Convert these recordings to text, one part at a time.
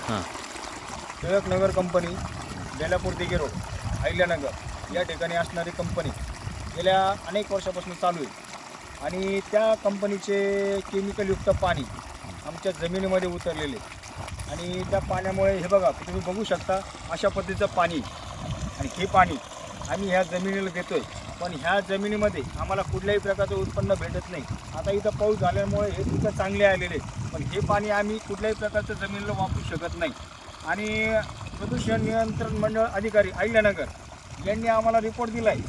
हां. Tilaknagar company, Belapur Dighe road, Ahilyanagar या ठिकाणी असणारी कंपनी गेल्या अनेक वर्षापासून चालू आहे. आणि त्या कंपनीचे केमिकलयुक्त पाणी आमच्या जमिनीमध्ये उतरलेले आणि त्या पाण्यामुळे हे बघा तुम्ही बघू शकता अशा पद्धतीचं पाणी. आणि हे पाणी आम्ही ह्या जमिनीला देतोय, पण ह्या जमिनीमध्ये आम्हाला कुठल्याही प्रकारचं उत्पन्न भेटत नाही. आता इथं पाऊस झाल्यामुळे हे पिकं चांगले आलेले, पण हे पाणी आम्ही कुठल्याही प्रकारचं जमिनीला वापरू शकत नाही. आणि प्रदूषण नियंत्रण मंडळ अधिकारी अहिल्यानगर यांनी आम्हाला रिपोर्ट दिला आहे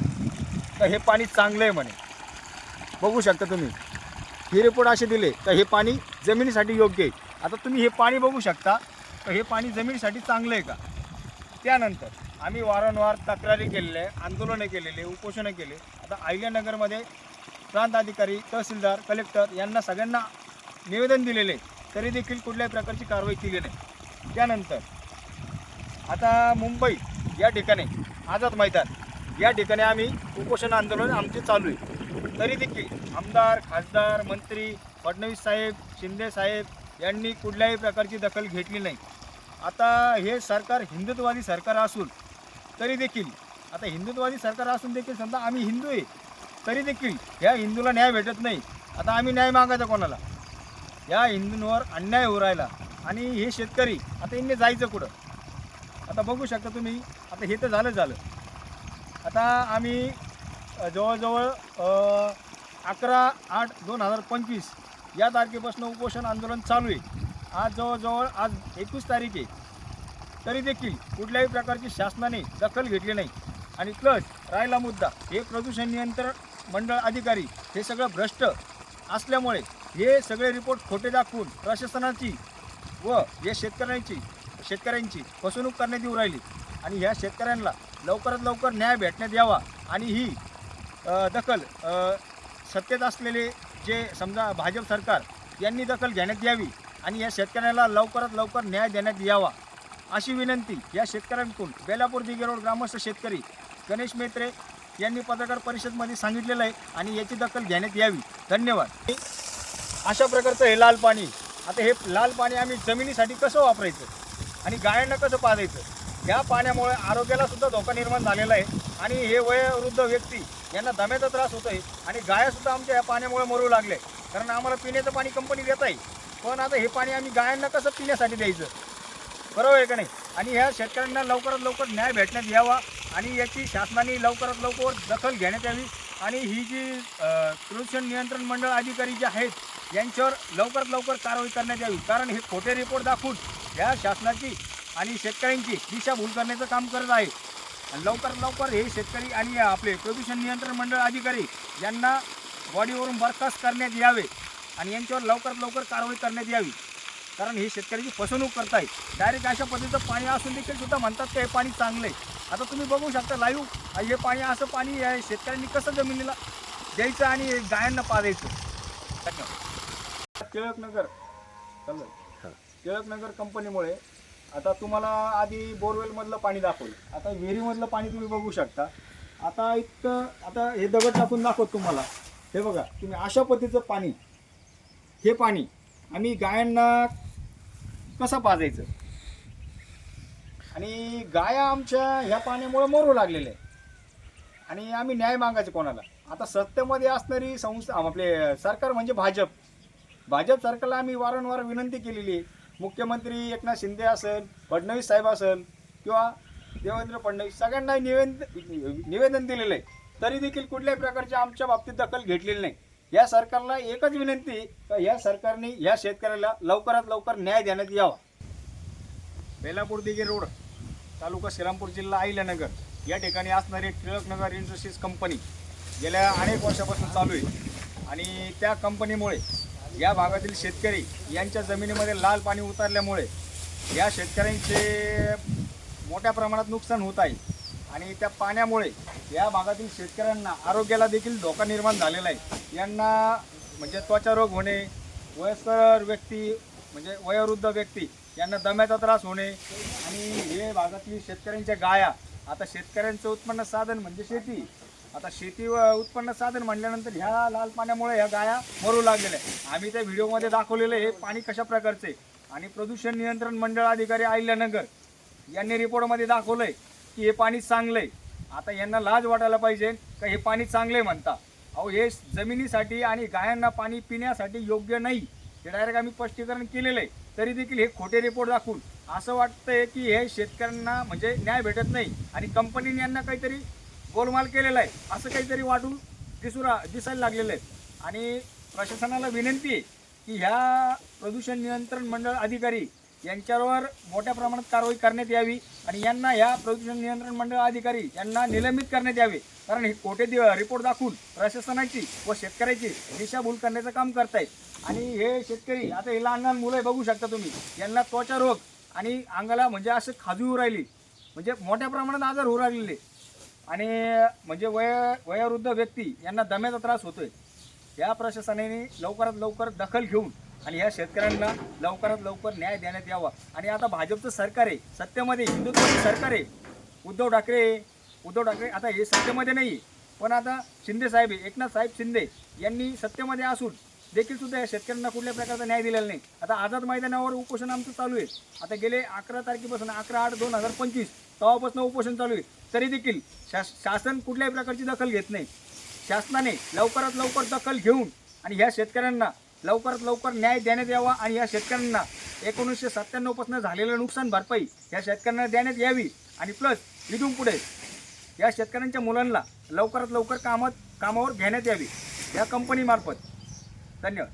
तर हे पाणी चांगलं आहे म्हणे. बघू शकता तुम्ही, हे रिपोर्ट असे दिले तर हे पाणी जमिनीसाठी योग्य आहे. आता तुम्ही हे पाणी बघू शकता तर हे पाणी जमिनीसाठी चांगलं आहे का. त्यानंतर आम्ही वारंवार तक्रारी केलेल्या आहे, आंदोलनं केलेले, उपोषणं केले. आता अहिल्यानगरमध्ये प्रांत अधिकारी, तहसीलदार, कलेक्टर यांना सगळ्यांना निवेदन दिलेले, तरी देखील कुठल्याही प्रकारची कारवाई केली नाही. त्यानंतर आता मुंबई या ठिकाणी आझाद मैदान या ठिकाणी आम्ही उपोषण आंदोलन आमचे चालू आहे, तरी देखील आमदार, खासदार, मंत्री फडणवीस साहेब, शिंदे साहेब यांनी कुठल्याही प्रकारची दखल घेतली नाही. आता हे सरकार हिंदुत्ववादी सरकार असून तरी देखील, आता हिंदुत्ववादी सरकार असून देखील समजा आम्ही हिंदू आहे, तरी देखील ह्या हिंदूला न्याय भेटत नाही. आता आम्ही न्याय मागायचा कोणाला. या हिंदूंवर अन्याय होऊ राहिला आणि हे शेतकरी आता यांनी जायचं कुठं. आता बघू शकता तुम्ही, आता हे तर झालं. आता आम्ही जवळजवळ 11/8/2025 या तारखेपासून उपोषण आंदोलन चालू आहे. आज जवळजवळ आज 21 तारीख आहे, तरी देखील कुठल्याही प्रकारची शासनाने दखल घेतली नाही. आणि प्लस राहिला मुद्दा, हे प्रदूषण नियंत्रण मंडळ अधिकारी हे सगळं भ्रष्ट असल्यामुळे हे सगळे रिपोर्ट खोटे दाखवून प्रशासनाची व या शेतकऱ्यांची फसवणूक करण्यात येऊ राहिली. आणि ह्या शेतकऱ्यांना लवकरात लवकर न्याय भेटण्यात यावा आणि ही दखल सत्तेत असलेले जे समजा भाजप सरकार यांनी दखल घेण्यात यावी आणि या शेतकऱ्याला लवकरात लवकर न्याय देण्यात यावा अशी विनंती या शेतकऱ्यांकडून बेलापूर दिघे रोड ग्रामस्थ शेतकरी गणेश मेत्रे यांनी पत्रकार परिषदेमध्ये सांगितलेलं आहे आणि याची दखल घेण्यात यावी. धन्यवाद. अशा प्रकारचं हे लाल पाणी, आता हे लाल पाणी आम्ही जमिनीसाठी कसं वापरायचं आणि गायांना कसं पाजायचं, या पाण्यामुळे आरोग्याला सुद्धा धोका निर्माण झालेला आहे. आणि हे वयोवृद्ध व्यक्ती यांना दम्याचा त्रास होतो आहे आणि गायासुद्धा आमच्या या पाण्यामुळे मरू लागले. कारण आम्हाला पिण्याचं पाणी कंपनी देत आहे, पण आता हे पाणी आम्ही गायांना कसं पिण्यासाठी द्यायचं, बरोबर आहे का नाही. आणि ह्या शेतकऱ्यांना लवकरात लवकर न्याय भेटण्यात यावा आणि याची शासनाने लवकरात लवकर दखल घेण्यात यावी. आणि ही जी प्रदूषण नियंत्रण मंडळ अधिकारी जे आहेत यांच्यावर लवकरात लवकर कारवाई करण्यात यावी. कारण हे खोटे रिपोर्ट दाखवून या शासनाची आणि शेतकऱ्यांची दिशाभूल करण्याचं काम करत आहे. आणि लवकरात लवकर हे शेतकरी आणि आपले प्रदूषण नियंत्रण मंडळ अधिकारी यांना बॉडीवरून बरखास्त करण्यात यावे आणि यांच्यावर लवकरात लवकर कारवाई करण्यात यावी. कारण हे शेतकऱ्याची फसवणूक करत आहे. डायरेक्ट अशा पद्धतीचं पाणी असून देखील सुद्धा म्हणतात की हे पाणी चांगलं आहे. आता तुम्ही बघू शकता लाईव्ह, हे पाणी असं पाणी आहे शेतकऱ्यांनी कसं जमिनीला द्यायचं आणि गायांना पाजायचं. धन्यवाद. टिळकनगर कंपनीमुळे आता तुम्हाला आधी बोरवेलमधलं पाणी दाखवलं, आता विहिरीमधलं पाणी तुम्ही बघू शकता. आता इतकं, आता हे दगड टाकून दाखवत तुम्हाला, हे बघा तुम्ही अशा पद्धतीचं पाणी, हे पाणी आम्ही गायांना कसं पाजायचं आणि गाया आमच्या ह्या पाण्यामुळे मरू लागलेल्या आहे आणि आम्ही न्याय मागायचं कोणाला. आता सत्तेमध्ये असणारी संस्था आपले सरकार म्हणजे भाजप सरकारला आम्ही वारंवार विनंती केलेली आहे. मुख्यमंत्री एकनाथ शिंदे असेल, फडणवीस साहेब असेल किंवा देवेंद्र फडणवीस सगळ्यांना निवेदन दिलेलं आहे, तरी देखील कुठल्याही प्रकारची आमच्या बाबतीत दखल घेतलेली नाही. या सरकारला एकच विनंती की या सरकारने या शेतकऱ्याला लवकरात लवकर न्याय देण्यात यावा. बेलापूर दिघे रोड, तालुका श्रीरामपूर, जिल्हा अहिल्यानगर या ठिकाणी असणारी टिळकनगर इंडस्ट्रीज कंपनी गेल्या अनेक वर्षापासून चालू आहे. आणि त्या कंपनीमुळे या भागातील शेतकरी यांच्या जमिनीमध्ये लाल पाणी उतरल्यामुळे या शेतकऱ्यांचे मोठ्या प्रमाणात नुकसान होत आहे. आणि त्या पाण्यामुळे या भागातील शेतकऱ्यांना आरोग्याला देखील धोका निर्माण झालेला आहे. यांना म्हणजे त्वचा रोग होणे, वयस्कर व्यक्ती म्हणजे वयोवृद्ध व्यक्ती यांना दम्याचा त्रास होणे. आणि हे भागातली शेतकऱ्यांच्या गाया, आता शेतकऱ्यांचं उत्पन्न साधन म्हणजे शेती, आता शेती व उत्पन्न साधन म्हटल्यानंतर ह्या लाल पाण्यामुळे ह्या गाया मरू लागलेल्या आहे. आम्ही त्या व्हिडिओमध्ये दाखवलेलं हे पाणी कशा प्रकारचे आणि प्रदूषण नियंत्रण मंडळ अधिकारी अहिल्यानगर यांनी रिपोर्टमध्ये दाखवलंय की हे पाणी चांगलं आहे. आता यांना लाज वाटायला पाहिजे का हे पाणी चांगलं आहे म्हणता. अहो हे जमिनीसाठी आणि गायांना पाणी पिण्यासाठी योग्य नाही. हे डायरेक्ट आम्ही स्पष्टीकरण केलेलं आहे. तरी देखील हे खोटे रिपोर्ट दाखवून असं वाटतंय की हे शेतकऱ्यांना म्हणजे न्याय भेटत नाही आणि कंपनीने यांना काहीतरी गोलमाल केलेला आहे असं काहीतरी वाटून दिसायला लागलेलं आहे. आणि प्रशासनाला विनंती आहे की ह्या प्रदूषण नियंत्रण मंडळ अधिकारी यांच्यावर मोठ्या प्रमाणात कारवाई करण्यात यावी आणि यांना ह्या प्रदूषण नियंत्रण मंडळ अधिकारी यांना निलंबित करण्यात यावे. कारण हे खोटे रिपोर्ट दाखवून प्रशासनाची व शेतकऱ्याची दिशाभूल करण्याचं काम करतायत. आणि हे शेतकरी आता हे लहान लहान मुलं बघू शकता तुम्ही, यांना त्वचा रोग आणि अंगाला म्हणजे असं खाजू होऊ राहिली, म्हणजे मोठ्या प्रमाणात आजार होऊ लागलेले आणि म्हणजे वयोवृद्ध व्यक्ती यांना दम्याचा त्रास होतोय. या प्रशासनाने लवकरात लवकर दखल घेऊन आणि ह्या शेतकऱ्यांना लवकरात लवकर न्याय देण्यात यावा. आणि आता भाजपचं सरकार आहे, सत्तेमध्ये हिंदुत्वाचं सरकार आहे. उद्धव ठाकरे आता हे सत्तेमध्ये नाही आहे, पण आता शिंदे साहेब आहे, एकनाथ साहेब शिंदे यांनी सत्तेमध्ये असून देखील सुद्धा या शेतकऱ्यांना कुठल्या प्रकारचा न्याय दिलेला नाही. आता आझाद मैदानावर उपोषण आमचं चालू आहे. आता गेले 11 तारखेपासून 11/8/2025 तेव्हापासून उपोषण चालू आहे. तरी देखील शासन कुठल्याही प्रकारची दखल घेत नाही. शासनाने लवकरात लवकर दखल घेऊन आणि ह्या शेतकऱ्यांना लवकरात लवकर न्याय देण्यात यावा आणि ह्या शेतकऱ्यांना 1997 पासून झालेलं नुकसान भरपाई ह्या शेतकऱ्यांना देण्यात यावी. आणि प्लस इथून पुढे या शेतकऱ्यांच्या मुलांना लवकरात लवकर कामावर घेण्यात यावी या कंपनीमार्फत. धन्यवाद.